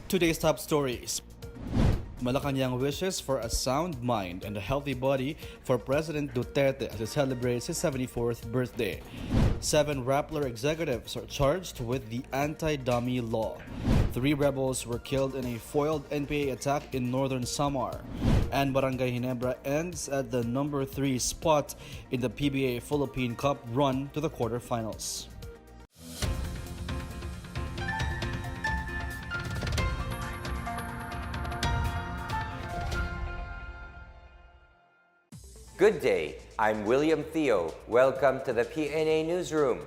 Today's top stories. Malacanang wishes for a sound mind and a healthy body for President Duterte as he celebrates his 74th birthday. 7 Rappler executives are charged with the anti-dummy law. 3 rebels were killed in a foiled NPA attack in northern Samar. And Barangay Ginebra ends at the number 3 spot in the PBA Philippine Cup run to the quarterfinals. Good day, I'm William Theo. Welcome to the PNA Newsroom.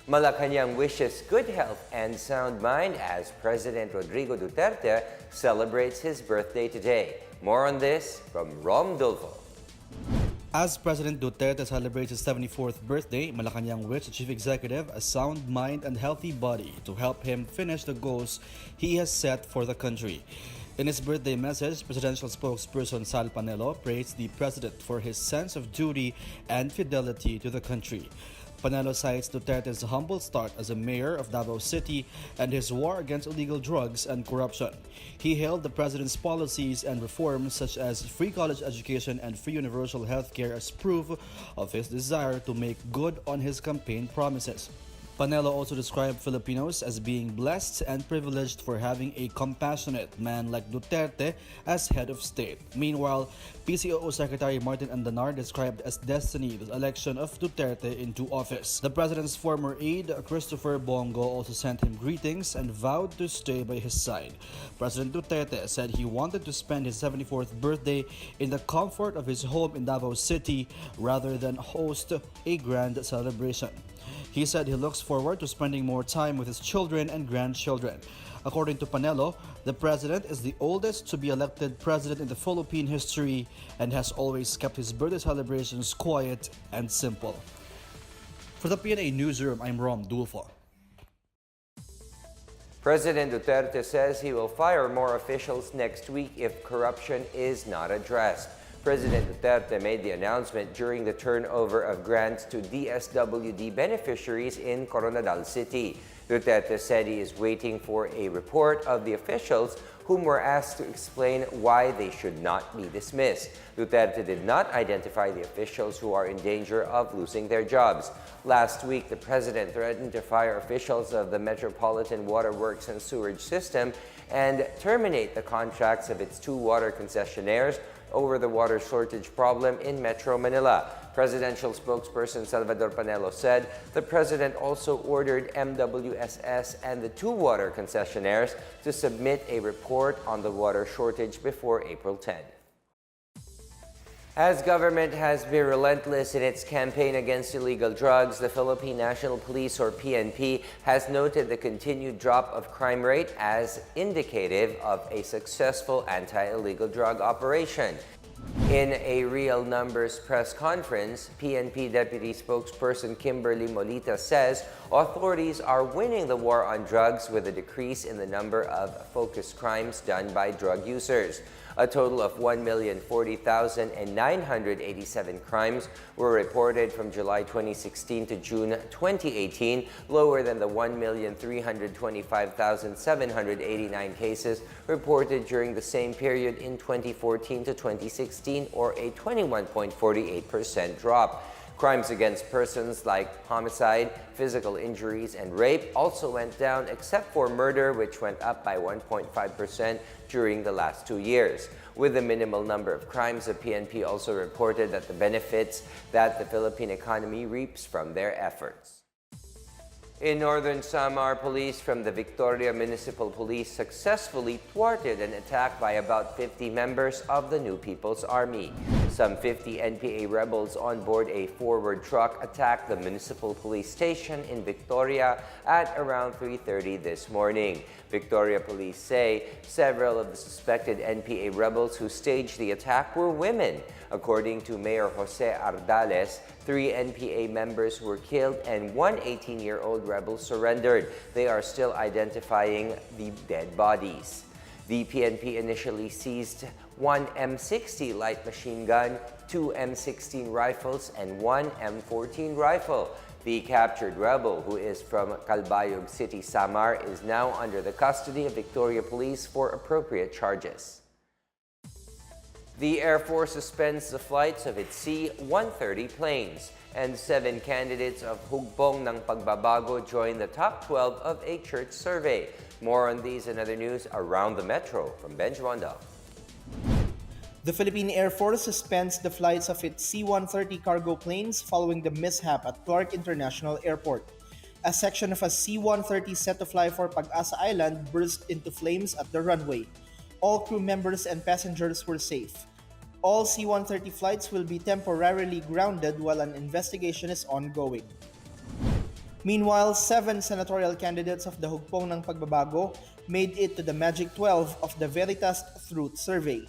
Malacanang wishes good health and sound mind as President Rodrigo Duterte celebrates his birthday today. More on this from Rom Dulfo. As President Duterte celebrates his 74th birthday, Malacanang wished the Chief Executive a sound mind and healthy body to help him finish the goals he has set for the country. In his birthday message, presidential spokesperson Sal Panelo praised the president for his sense of duty and fidelity to the country. Panelo cites Duterte's humble start as a mayor of Davao City and his war against illegal drugs and corruption. He hailed the president's policies and reforms such as free college education and free universal health care as proof of his desire to make good on his campaign promises. Panelo also described Filipinos as being blessed and privileged for having a compassionate man like Duterte as head of state. Meanwhile, PCOO Secretary Martin Andanar described as destiny the election of Duterte into office. The president's former aide, Christopher Bongo, also sent him greetings and vowed to stay by his side. President Duterte said he wanted to spend his 74th birthday in the comfort of his home in Davao City rather than host a grand celebration. He said he looks forward to spending more time with his children and grandchildren. According to Panelo, the president is the oldest to be elected president in the Philippine history and has always kept his birthday celebrations quiet and simple. For the PNA Newsroom, I'm Rom Dulfo. President Duterte says he will fire more officials next week if corruption is not addressed. President Duterte made the announcement during the turnover of grants to DSWD beneficiaries in Coronadal City. Duterte said he is waiting for a report of the officials whom were asked to explain why they should not be dismissed. Duterte did not identify the officials who are in danger of losing their jobs. Last week, the president threatened to fire officials of the Metropolitan Water Works and Sewerage System and terminate the contracts of its 2 water concessionaires over the water shortage problem in Metro Manila. Presidential spokesperson Salvador Panelo said the president also ordered MWSS and the 2 water concessionaires to submit a report on the water shortage before April 10. As government has been relentless in its campaign against illegal drugs, the Philippine National Police, or PNP, has noted the continued drop of crime rate as indicative of a successful anti-illegal drug operation. In a real numbers press conference, PNP Deputy Spokesperson Kimberly Molita says authorities are winning the war on drugs with a decrease in the number of focused crimes done by drug users. A total of 1,040,987 crimes were reported from July 2016 to June 2018, lower than the 1,325,789 cases reported during the same period in 2014 to 2016, or a 21.48% drop. Crimes against persons like homicide, physical injuries, and rape also went down, except for murder, which went up by 1.5% during the last 2 years. With a minimal number of crimes, the PNP also reported that the benefits that the Philippine economy reaps from their efforts. In northern Samar, police from the Victoria Municipal Police successfully thwarted an attack by about 50 members of the New People's Army. Some 50 NPA rebels on board a forward truck attacked the municipal police station in Victoria at around 3:30 this morning. Victoria police say several of the suspected NPA rebels who staged the attack were women. According to Mayor Jose Ardales, 3 NPA members were killed and 1 18-year-old rebel surrendered. They are still identifying the dead bodies. The PNP initially seized 1 M60 light machine gun, 2 M16 rifles, and 1 M14 rifle. The captured rebel, who is from Calbayog City, Samar, is now under the custody of Victoria Police for appropriate charges. The Air Force suspends the flights of its C-130 planes, and 7 candidates of Hugbong ng Pagbabago join the top 12 of a church survey. More on these and other news around the metro from Benjamin. The Philippine Air Force suspends the flights of its C-130 cargo planes following the mishap at Clark International Airport. A section of a C-130 set to fly for Pag-asa Island burst into flames at the runway. All crew members and passengers were safe. All C-130 flights will be temporarily grounded while an investigation is ongoing. Meanwhile, 7 senatorial candidates of the Hugpong ng Pagbabago made it to the Magic 12 of the Veritas Truth Survey.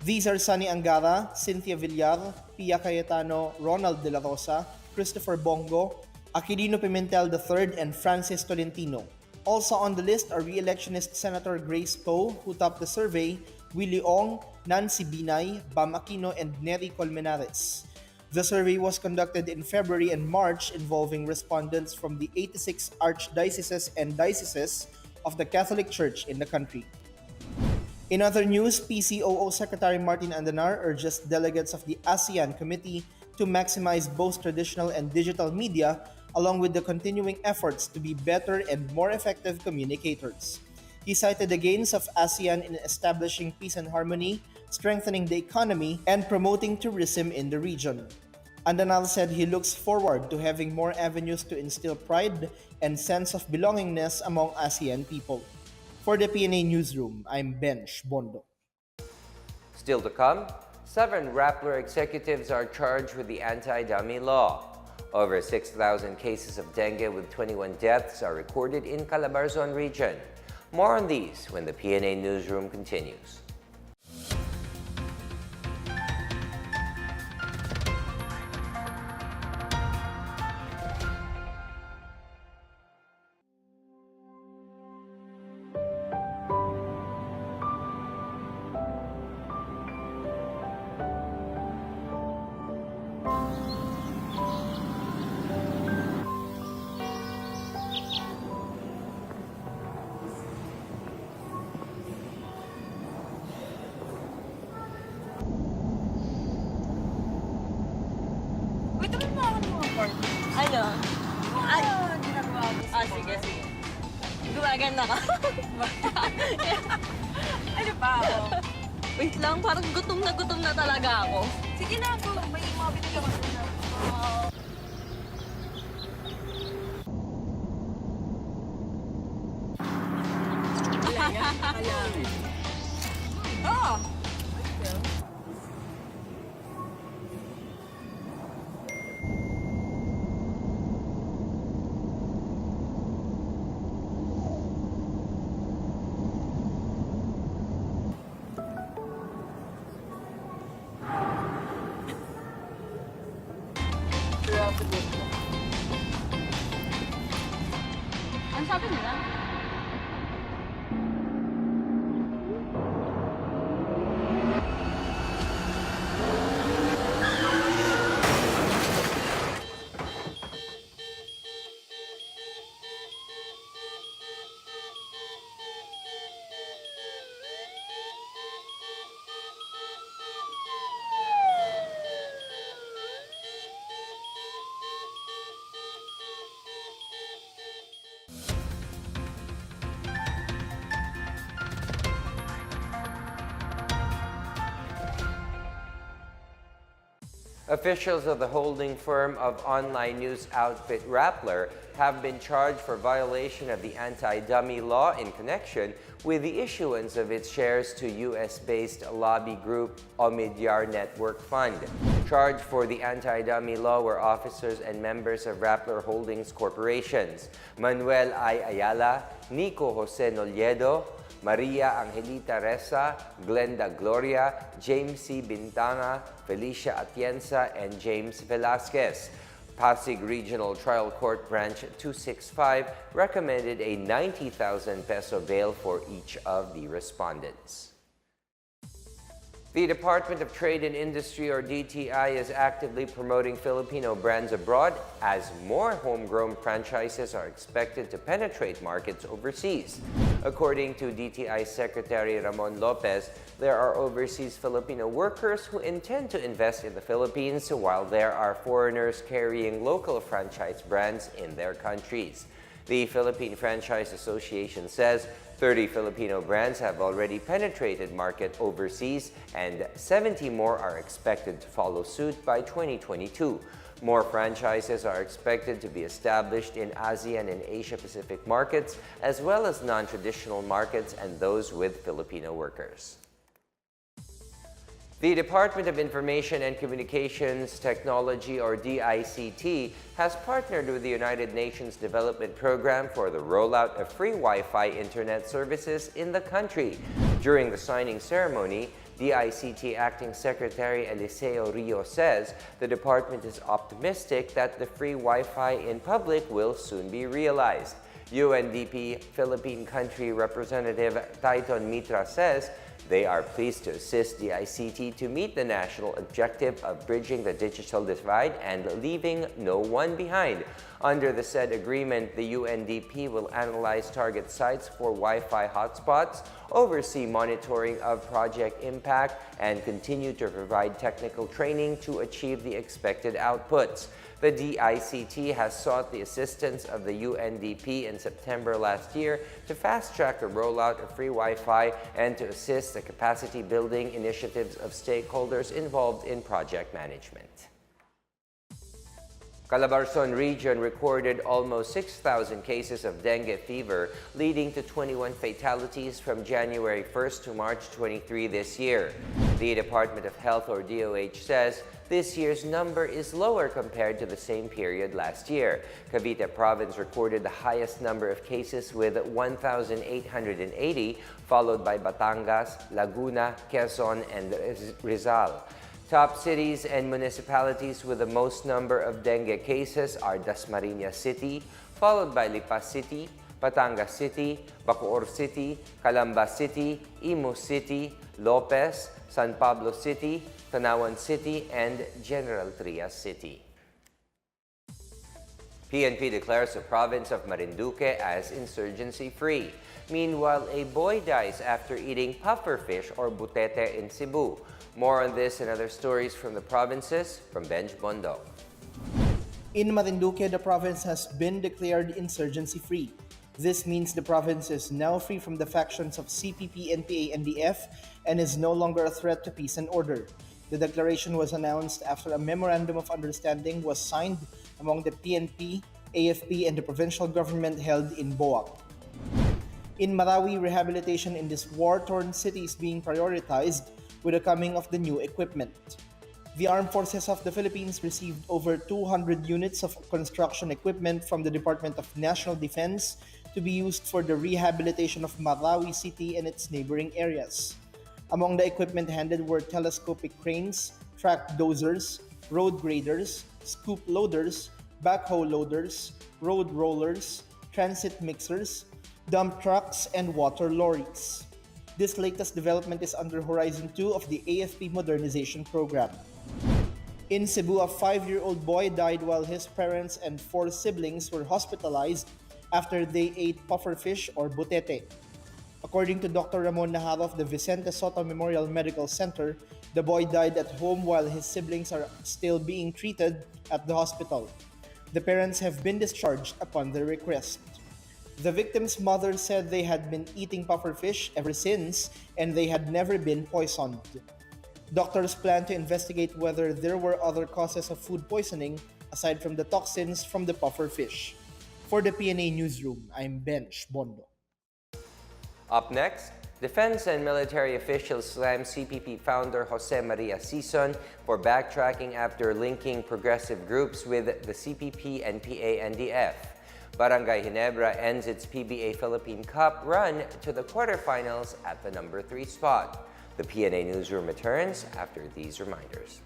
These are Sunny Angara, Cynthia Villar, Pia Cayetano, Ronald De La Rosa, Christopher Bongo, Aquilino Pimentel III, and Francis Tolentino. Also on the list are re-electionist Senator Grace Poe, who topped the survey, Willie Ong, Nancy Binay, Bam Aquino, and Nery Colmenares. The survey was conducted in February and March, involving respondents from the 86 archdioceses and dioceses of the Catholic Church in the country. In other news, PCOO Secretary Martin Andanar urges delegates of the ASEAN Committee to maximize both traditional and digital media, along with the continuing efforts to be better and more effective communicators. He cited the gains of ASEAN in establishing peace and harmony, strengthening the economy, and promoting tourism in the region. Andanar said he looks forward to having more avenues to instill pride and sense of belongingness among ASEAN people. For the PNA Newsroom, I'm Benj Bondo. Still to come, 7 Rappler executives are charged with the anti-dummy law. Over 6,000 cases of dengue with 21 deaths are recorded in Calabarzon region. More on these when the PNA Newsroom continues. Wait, naman mo ako ng mga form. Ano? Ay, ginagawa ko. sige. Gumaganda ka. Ano pa ako? Wait lang, parang gutom na talaga ako. Sige na ako, may mga binigyan ko na. Oh! Ang sabi nila? Officials of the holding firm of online news outfit Rappler have been charged for violation of the anti-dummy law in connection with the issuance of its shares to US-based lobby group Omidyar Network Fund. Charged for the anti-dummy law were officers and members of Rappler Holdings Corporations, Manuel I. Ayala, Nico Jose Noliedo, Maria Angelita Reza, Glenda Gloria, James C. Bintana, Felicia Atienza, and James Velasquez. Pasig Regional Trial Court Branch 265 recommended a 90,000 peso bail for each of the respondents. The Department of Trade and Industry, or DTI, is actively promoting Filipino brands abroad as more homegrown franchises are expected to penetrate markets overseas. According to DTI Secretary Ramon Lopez, there are overseas Filipino workers who intend to invest in the Philippines, while there are foreigners carrying local franchise brands in their countries. The Philippine Franchise Association says 30 Filipino brands have already penetrated market overseas, and 70 more are expected to follow suit by 2022. More franchises are expected to be established in ASEAN and Asia-Pacific markets, as well as non-traditional markets and those with Filipino workers. The Department of Information and Communications Technology, or DICT, has partnered with the United Nations Development Program for the rollout of free Wi-Fi internet services in the country. During the signing ceremony, DICT Acting Secretary Eliseo Rio says the department is optimistic that the free Wi-Fi in public will soon be realized. UNDP Philippine Country Representative Titon Mitra says they are pleased to assist the ICT to meet the national objective of bridging the digital divide and leaving no one behind. Under the said agreement, the UNDP will analyze target sites for Wi-Fi hotspots, oversee monitoring of project impact, and continue to provide technical training to achieve the expected outputs. The DICT has sought the assistance of the UNDP in September last year to fast-track the rollout of free Wi-Fi and to assist the capacity-building initiatives of stakeholders involved in project management. Calabarzon region recorded almost 6,000 cases of dengue fever, leading to 21 fatalities from January 1st to March 23 this year. The Department of Health, or DOH, says this year's number is lower compared to the same period last year. Cavite Province recorded the highest number of cases with 1,880, followed by Batangas, Laguna, Quezon, and Rizal. Top cities and municipalities with the most number of dengue cases are Dasmariñas City, followed by Lipas City, Batangas City, Bacoor City, Calamba City, Imus City, Lopez, San Pablo City, Tanawan City, and General Trias City. PNP declares the province of Marinduque as insurgency-free. Meanwhile, a boy dies after eating pufferfish or butete in Cebu. More on this and other stories from the provinces from Benj Bondo. In Marinduque, the province has been declared insurgency-free. This means the province is now free from the factions of CPP, NPA, NDF, and is no longer a threat to peace and order. The declaration was announced after a memorandum of understanding was signed among the PNP, AFP, and the provincial government held in Boac. In Marawi, rehabilitation in this war-torn city is being prioritized with the coming of the new equipment. The Armed Forces of the Philippines received over 200 units of construction equipment from the Department of National Defense to be used for the rehabilitation of Marawi City and its neighboring areas. Among the equipment handed were telescopic cranes, track dozers, road graders, scoop loaders, backhoe loaders, road rollers, transit mixers, dump trucks, and water lorries. This latest development is under Horizon 2 of the AFP modernization program. In Cebu, a 5-year-old boy died while his parents and 4 siblings were hospitalized after they ate pufferfish or butete. According to Dr. Ramon Naharro of the Vicente Soto Memorial Medical Center, the boy died at home while his siblings are still being treated at the hospital. The parents have been discharged upon their request. The victim's mother said they had been eating pufferfish ever since and they had never been poisoned. Doctors plan to investigate whether there were other causes of food poisoning aside from the toxins from the pufferfish. For the PNA Newsroom, I'm Benj Bondo. Up next, defense and military officials slammed CPP founder Jose Maria CSUN for backtracking after linking progressive groups with the CPP and PA-NDF. Barangay Ginebra ends its PBA Philippine Cup run to the quarterfinals at the number 3 spot. The PNA Newsroom returns after these reminders.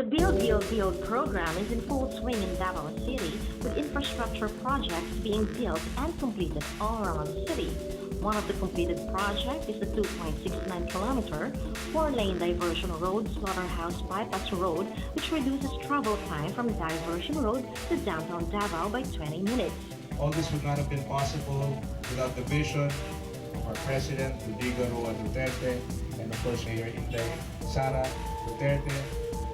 The Build program is in full swing in Davao City, with infrastructure projects being built and completed all around the city. One of the completed projects is the 2.69-kilometer, 4-lane diversion road, Slaughterhouse Bypass Road, which reduces travel time from Diversion Road to downtown Davao by 20 minutes. All this would not have been possible without the vision of our President, Rodrigo Duterte, and of course Mayor Inday Sara Duterte.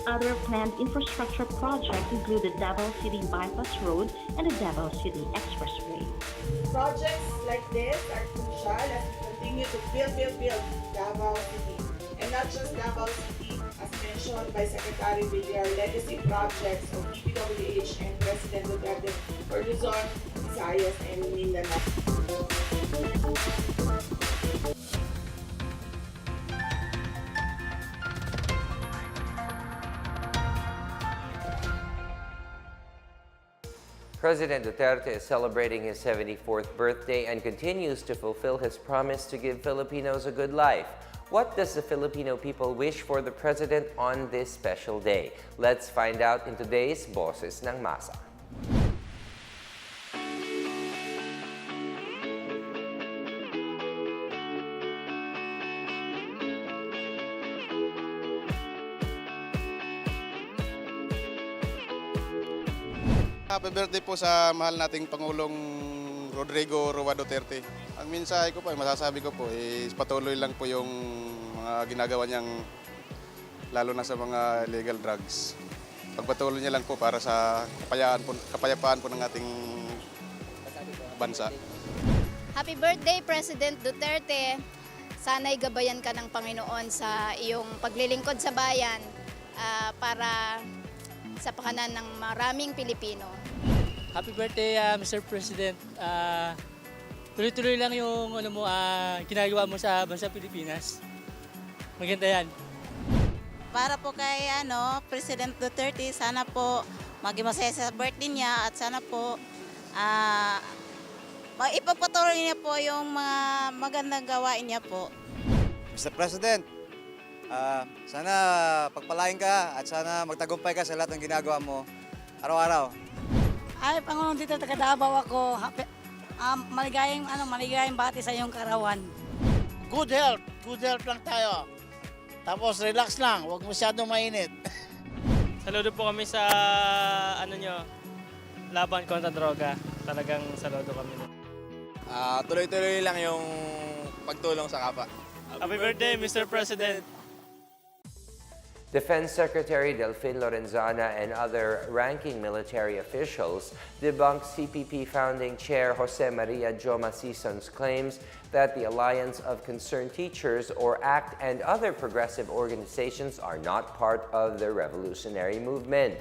Other planned infrastructure projects include the Davao City Bypass Road and the Davao City Expressway. Projects like this are crucial as we continue to build Davao City. And not just Davao City, as mentioned by Secretary Villar, legacy projects of DPWH and President Duterte for Luzon, Visayas, and Mindanao. President Duterte is celebrating his 74th birthday and continues to fulfill his promise to give Filipinos a good life. What does the Filipino people wish for the president on this special day? Let's find out in today's Boses ng Masa. Happy birthday po sa mahal nating Pangulong Rodrigo Roa Duterte. Ang mensahe ko po, masasabi ko po, is patuloy lang po yung mga ginagawa niyang, lalo na sa mga illegal drugs. Pagpatuloy niya lang po para sa kapayapaan po ng ating bansa. Happy birthday, President Duterte. Sana'y gabayan ka ng Panginoon sa iyong paglilingkod sa bayan para sa pakanan ng maraming Pilipino. Happy birthday, Mr. President. Tuloy-tuloy lang yung ginagawa mo sa bansa Pilipinas. Maganda yan. Para po kay President Duterte, sana po maging masaya sa birthday niya at sana po ipagpatuloy niya po yung mga magandang gawain niya po. Mr. President, sana pagpalain ka at sana magtagumpay ka sa lahat ng ginagawa mo araw-araw. Ay, Pangulong dito taga Davao ako. Maligayang bati sa iyong karawan. Good health lang tayo. Tapos relax lang, huwag masyadong mainit. Saludo po kami sa laban kontra droga. Talagang saludo kami. Tuloy-tuloy lang yung pagtulong sa kapwa. Happy birthday, Mr. President. Defense Secretary Delfin Lorenzana and other ranking military officials debunked CPP founding chair Jose Maria CSUN's claims that the Alliance of Concerned Teachers, or ACT, and other progressive organizations are not part of the revolutionary movement.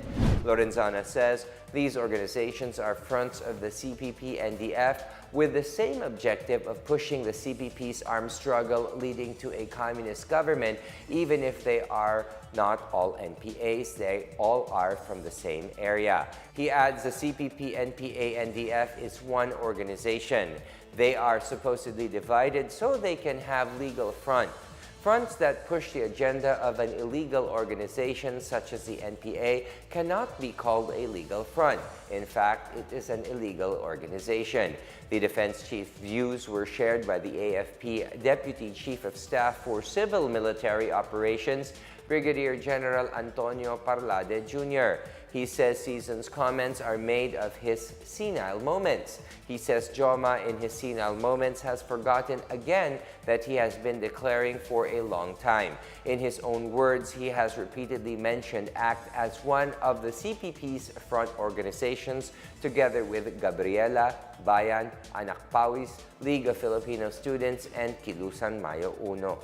Lorenzana says these organizations are fronts of the CPP-NDF with the same objective of pushing the CPP's armed struggle leading to a communist government, even if they are not all NPAs, they all are from the same area. He adds the CPP, NPA, NDF is one organization. They are supposedly divided so they can have legal fronts that push the agenda of an illegal organization such as the NPA cannot be called a legal front. In fact, it is an illegal organization. The defense chief's views were shared by the AFP Deputy Chief of Staff for Civil Military Operations, Brigadier General Antonio Parlade Jr. He says CSUN's comments are made of his senile moments. He says Joma, in his senile moments, has forgotten again that he has been declaring for a long time. In his own words, he has repeatedly mentioned ACT as one of the CPP's front organizations, together with Gabriela, Bayan, Anak Pawis, League of Filipino Students, and Kilusan Mayo Uno.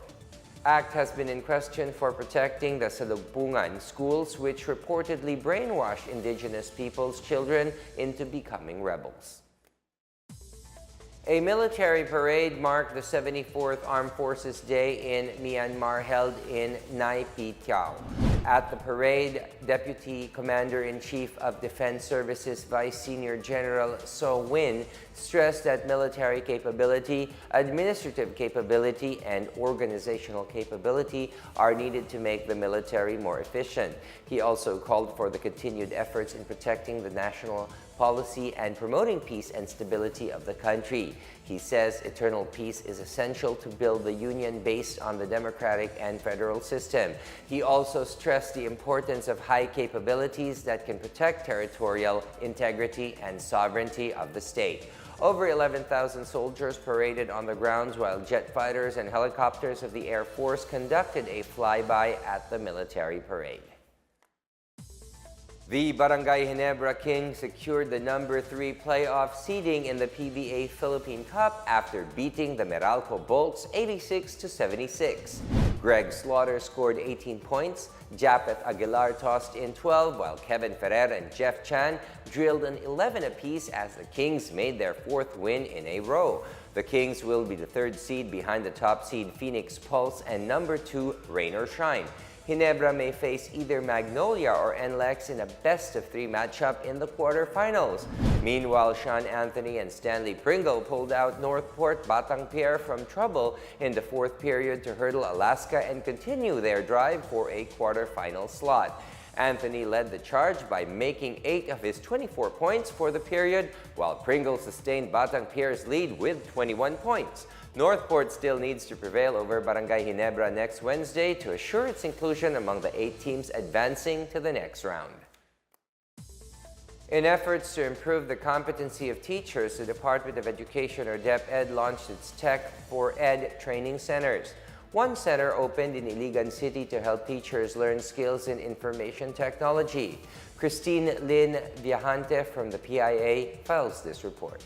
ACT has been in question for protecting the Salugpungan schools, which reportedly brainwashed indigenous people's children into becoming rebels. A military parade marked the 74th Armed Forces Day in Myanmar held in Nay Pyi Taw. At the parade, Deputy Commander-in-Chief of Defense Services Vice Senior General So Win stressed that military capability, administrative capability, and organizational capability are needed to make the military more efficient. He also called for the continued efforts in protecting the national policy and promoting peace and stability of the country. He says eternal peace is essential to build the union based on the democratic and federal system. He also stressed the importance of high capabilities that can protect territorial integrity and sovereignty of the state. Over 11,000 soldiers paraded on the grounds while jet fighters and helicopters of the Air Force conducted a flyby at the military parade. The Barangay Ginebra Kings secured the number 3 playoff seeding in the PBA Philippine Cup after beating the Meralco Bolts 86-76. Greg Slaughter scored 18 points, Japeth Aguilar tossed in 12, while Kevin Ferrer and Jeff Chan drilled an 11 apiece as the Kings made their 4th win in a row. The Kings will be the 3rd seed behind the top seed Phoenix Pulse and number 2 Rain or Shine. Ginebra may face either Magnolia or NLEX in a best-of-3 matchup in the quarterfinals. Meanwhile, Sean Anthony and Stanley Pringle pulled out Northport Batang Pier from trouble in the 4th period to hurdle Alaska and continue their drive for a quarterfinal slot. Anthony led the charge by making 8 of his 24 points for the period, while Pringle sustained Batang Pier's lead with 21 points. Northport still needs to prevail over Barangay Ginebra next Wednesday to assure its inclusion among the 8 teams advancing to the next round. In efforts to improve the competency of teachers, the Department of Education or DepEd launched its Tech for Ed training centers. One center opened in Iligan City to help teachers learn skills in information technology. Christine Lynn Viajante from the PIA files this report.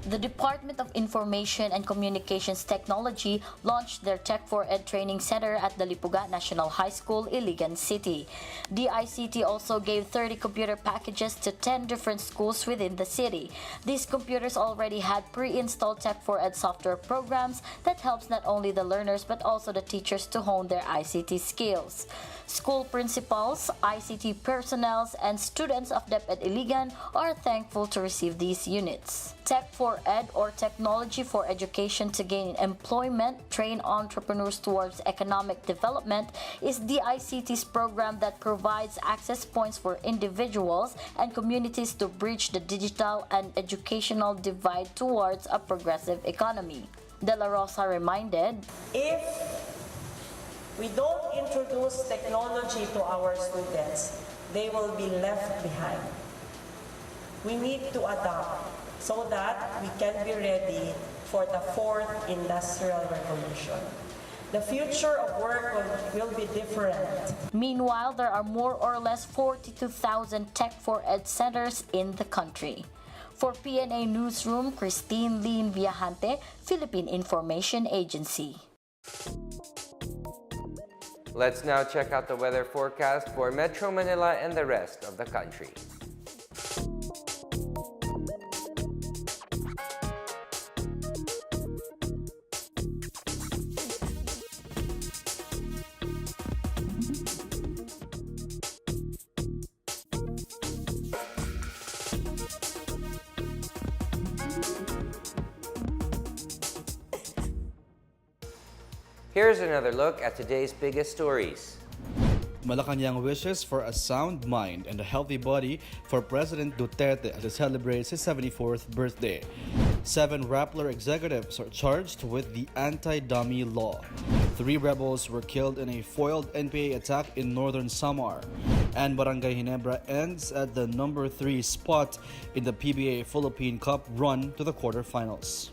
The Department of Information and Communications Technology launched their Tech for Ed Training Center at the Lipuga National High School, Iligan City. DICT also gave 30 computer packages to 10 different schools within the city. These computers already had pre-installed Tech for Ed software programs that helps not only the learners but also the teachers to hone their ICT skills. School principals, ICT personnel, and students of DepEd Iligan are thankful to receive these units. Tech for Ed, or Technology for Education to Gain Employment, Train Entrepreneurs Towards Economic Development, is DICT's program that provides access points for individuals and communities to bridge the digital and educational divide towards a progressive economy. De La Rosa reminded, if we don't introduce technology to our students, they will be left behind. We need to adapt so that we can be ready for the 4th Industrial Revolution. The future of work will be different. Meanwhile, there are more or less 42,000 Tech for Ed centers in the country. For PNA Newsroom, Christine Lynn Viajante, Philippine Information Agency. Let's now check out the weather forecast for Metro Manila and the rest of the country. Here's another look at today's biggest stories. Malacanang wishes for a sound mind and a healthy body for President Duterte as he celebrates his 74th birthday. 7 Rappler executives are charged with the anti-dummy law. 3 rebels were killed in a foiled NPA attack in northern Samar. And Barangay Ginebra ends at the number 3 spot in the PBA Philippine Cup run to the quarterfinals.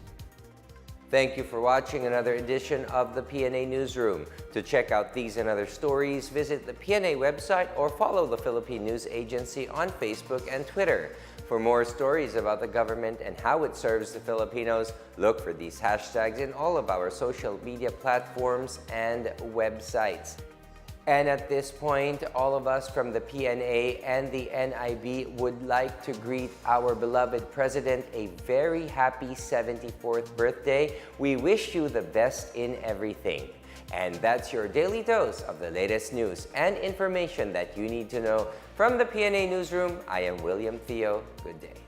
Thank you for watching another edition of the PNA Newsroom. To check out these and other stories, visit the PNA website or follow the Philippine News Agency on Facebook and Twitter. For more stories about the government and how it serves the Filipinos, look for these hashtags in all of our social media platforms and websites. And at this point, all of us from the PNA and the NIB would like to greet our beloved President a very happy 74th birthday. We wish you the best in everything. And that's your daily dose of the latest news and information that you need to know. From the PNA Newsroom, I am William Theo. Good day.